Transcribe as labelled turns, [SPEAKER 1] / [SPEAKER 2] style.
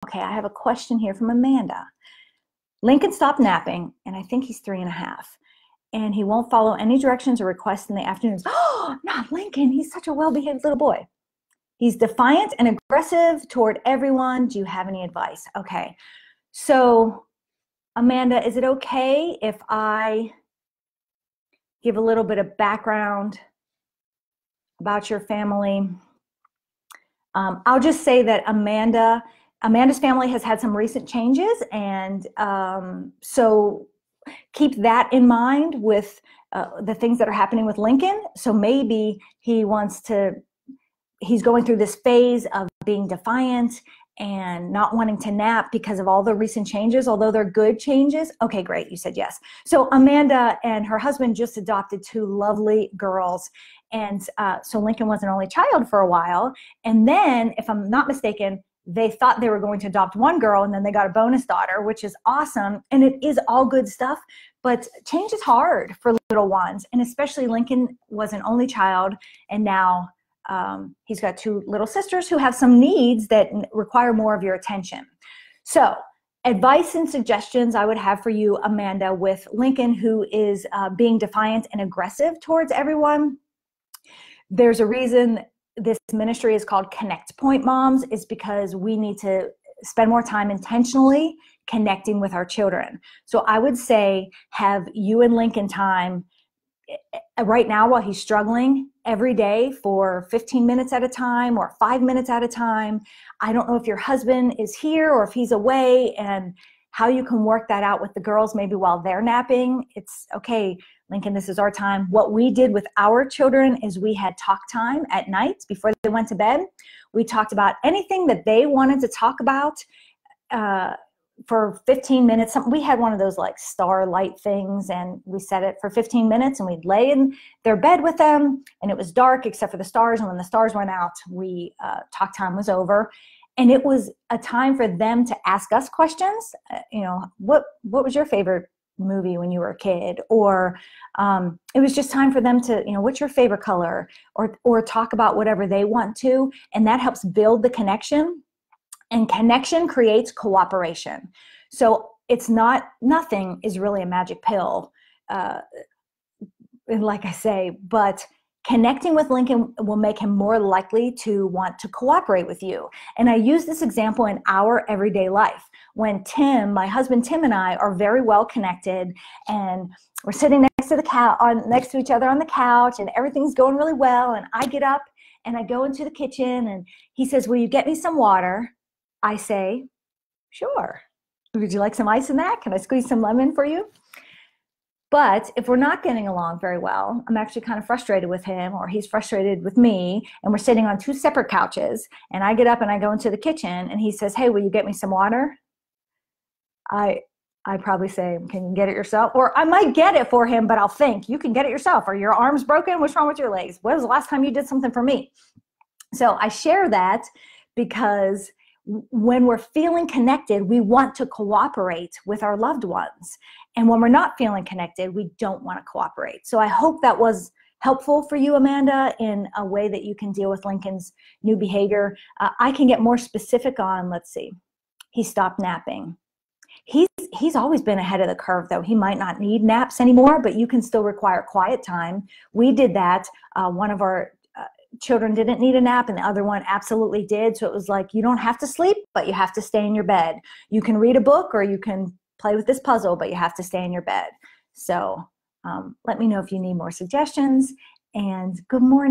[SPEAKER 1] Okay, I have a question here from Amanda. Lincoln stopped napping, and I think he's 3.5. And he won't follow any directions or requests in the afternoons. Oh, not Lincoln. He's such a well-behaved little boy. He's defiant and aggressive toward everyone. Do you have any advice? Okay. So, Amanda, is it okay if I give a little bit of background about your family? I'll just say that Amanda's family has had some recent changes, and so keep that in mind with the things that are happening with Lincoln. So maybe he's going through this phase of being defiant and not wanting to nap because of all the recent changes, although they're good changes. Okay, great, you said yes. So Amanda and her husband just adopted 2 lovely girls. And so Lincoln was an only child for a while. And then, if I'm not mistaken, they thought they were going to adopt 1 girl, and then they got a bonus daughter, which is awesome. And it is all good stuff, but change is hard for little ones. And especially Lincoln was an only child, and now he's got 2 little sisters who have some needs that require more of your attention. So advice and suggestions I would have for you, Amanda, with Lincoln, who is being defiant and aggressive towards everyone. There's a reason this ministry is called Connect Point Moms, is because we need to spend more time intentionally connecting with our children. So I would say have you and Lincoln time right now while he's struggling every day for 15 minutes at a time or 5 minutes at a time. I don't know if your husband is here or if he's away, and how you can work that out with the girls maybe while they're napping. It's okay, Lincoln, this is our time. What we did with our children is we had talk time at night before they went to bed. We talked about anything that they wanted to talk about for 15 minutes. We had one of those like starlight things, and we set it for 15 minutes, and we'd lay in their bed with them, and it was dark except for the stars. And when the stars went out, talk time was over. And it was a time for them to ask us questions. What was your favorite movie when you were a kid? Or it was just time for them to, what's your favorite color? Or talk about whatever they want to. And that helps build the connection. And connection creates cooperation. So nothing is really a magic pill, like I say, but connecting with Lincoln will make him more likely to want to cooperate with you. And I use this example in our everyday life. When my husband Tim and I are very well connected, and we're sitting next to each other on the couch, and everything's going really well, and I get up and I go into the kitchen, and he says, "Will you get me some water?" I say, "Sure. Would you like some ice in that? Can I squeeze some lemon for you?" But if we're not getting along very well, I'm actually kind of frustrated with him, or he's frustrated with me, and we're sitting on 2 separate couches, and I get up and I go into the kitchen, and he says, "Hey, will you get me some water?" I probably say, "Can you get it yourself?" Or I might get it for him, but I'll think, "You can get it yourself. Are your arms broken? What's wrong with your legs? When was the last time you did something for me?" So I share that because when we're feeling connected, we want to cooperate with our loved ones. And when we're not feeling connected, we don't want to cooperate. So I hope that was helpful for you, Amanda, in a way that you can deal with Lincoln's new behavior. I can get more specific on, let's see, he stopped napping. He's always been ahead of the curve, though. He might not need naps anymore, but you can still require quiet time. We did that. One of our children didn't need a nap, and the other one absolutely did. So it was like, you don't have to sleep, but you have to stay in your bed. You can read a book, or you can play with this puzzle, but you have to stay in your bed. So let me know if you need more suggestions, and good morning.